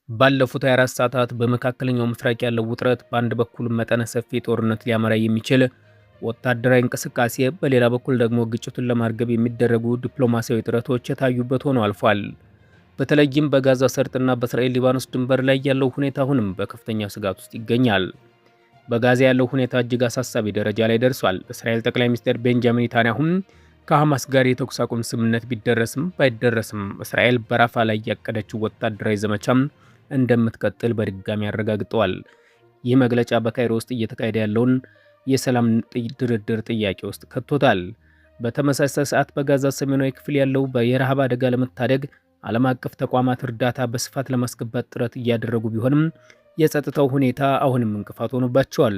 ባለፉት 24 ሰዓታት በመካከለኛው ምስራቅ ያለው ውጥረት በአንድ በኩል መጠነ ሰፊ ጦርነት ሊያመራ የሚችል ወታደራዊ እንቅስቃሴ፣ በሌላ በኩል ደግሞ ግጭቱን ለማርገብ የሚደረጉ ዲፕሎማሲያዊ ጥረቶች የታዩበት ሆኖ አልፏል። በተለይም በጋዛ ሰርጥና በእስራኤል ሊባኖስ ድንበር ላይ ያለው ሁኔታ አሁንም በከፍተኛ ስጋት ውስጥ ይገኛል። በጋዛ ያለው ሁኔታ እጅግ አሳሳቢ ደረጃ ላይ ደርሷል። እስራኤል ጠቅላይ ሚኒስትር ቤንጃሚን ኔታንያሁም ከሐማስ ጋር የተኩስ አቁም ስምምነት ቢደረስም ባይደረስም እስራኤል በራፋ ላይ ያቀደችው ወታደራዊ ዘመቻም እንደምትቀጥል በድጋሚ አረጋግጠዋል። ይህ መግለጫ በካይሮ ውስጥ እየተካሄደ ያለውን የሰላም ድርድር ጥያቄ ውስጥ ከቶታል። በተመሳሳይ ሰዓት በጋዛ ሰሜናዊ ክፍል ያለው የረሃብ አደጋ ለመታደግ ዓለም አቀፍ ተቋማት እርዳታ በስፋት ለማስገባት ጥረት እያደረጉ ቢሆንም የጸጥታው ሁኔታ አሁንም እንቅፋት ሆኖባቸዋል።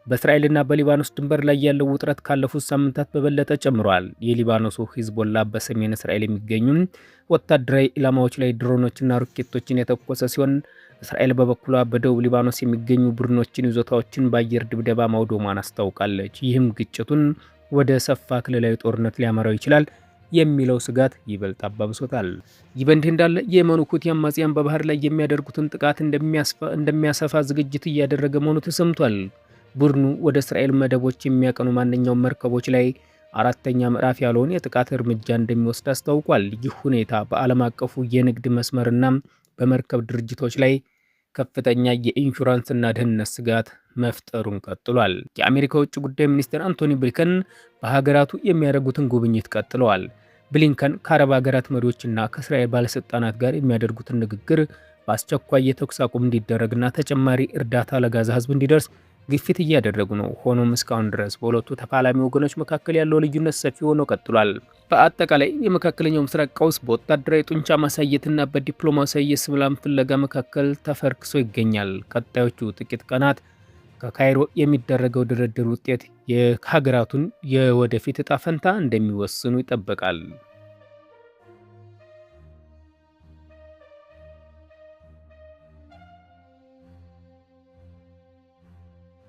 በእስራኤልና በሊባኖስ ድንበር ላይ ያለው ውጥረት ካለፉት ሳምንታት በበለጠ ጨምሯል። የሊባኖሱ ሂዝቦላ በሰሜን እስራኤል የሚገኙ ወታደራዊ ኢላማዎች ላይ ድሮኖችና ሮኬቶችን የተኮሰ ሲሆን፣ እስራኤል በበኩሏ በደቡብ ሊባኖስ የሚገኙ ቡድኖችን ይዞታዎችን በአየር ድብደባ ማውደሟን አስታውቃለች። ይህም ግጭቱን ወደ ሰፋ ክልላዊ ጦርነት ሊያመራው ይችላል የሚለው ስጋት ይበልጥ አባብሶታል። ይህ በእንዲህ እንዳለ የየመኑ ሁቲ አማጽያን በባህር ላይ የሚያደርጉትን ጥቃት እንደሚያሰፋ ዝግጅት እያደረገ መሆኑ ተሰምቷል። ቡድኑ ወደ እስራኤል መደቦች የሚያቀኑ ማንኛውም መርከቦች ላይ አራተኛ ምዕራፍ ያለውን የጥቃት እርምጃ እንደሚወስድ አስታውቋል። ይህ ሁኔታ በዓለም አቀፉ የንግድ መስመርና በመርከብ ድርጅቶች ላይ ከፍተኛ የኢንሹራንስና ደህንነት ስጋት መፍጠሩን ቀጥሏል። የአሜሪካ ውጭ ጉዳይ ሚኒስትር አንቶኒ ብሊንከን በሀገራቱ የሚያደርጉትን ጉብኝት ቀጥለዋል። ብሊንከን ከአረብ ሀገራት መሪዎችና ከእስራኤል ባለስልጣናት ጋር የሚያደርጉትን ንግግር በአስቸኳይ የተኩስ አቁም እንዲደረግና ተጨማሪ እርዳታ ለጋዛ ሕዝብ እንዲደርስ ግፊት እያደረጉ ነው። ሆኖም እስካሁን ድረስ በሁለቱ ተፋላሚ ወገኖች መካከል ያለው ልዩነት ሰፊ ሆኖ ቀጥሏል። በአጠቃላይ የመካከለኛው ምስራቅ ቀውስ በወታደራዊ ጡንቻ ማሳየትና በዲፕሎማሲያዊ የሰላም ፍለጋ መካከል ተፈርክሶ ይገኛል። ቀጣዮቹ ጥቂት ቀናት ከካይሮ የሚደረገው ድርድር ውጤት የሀገራቱን የወደፊት እጣ ፈንታ እንደሚወስኑ ይጠበቃል።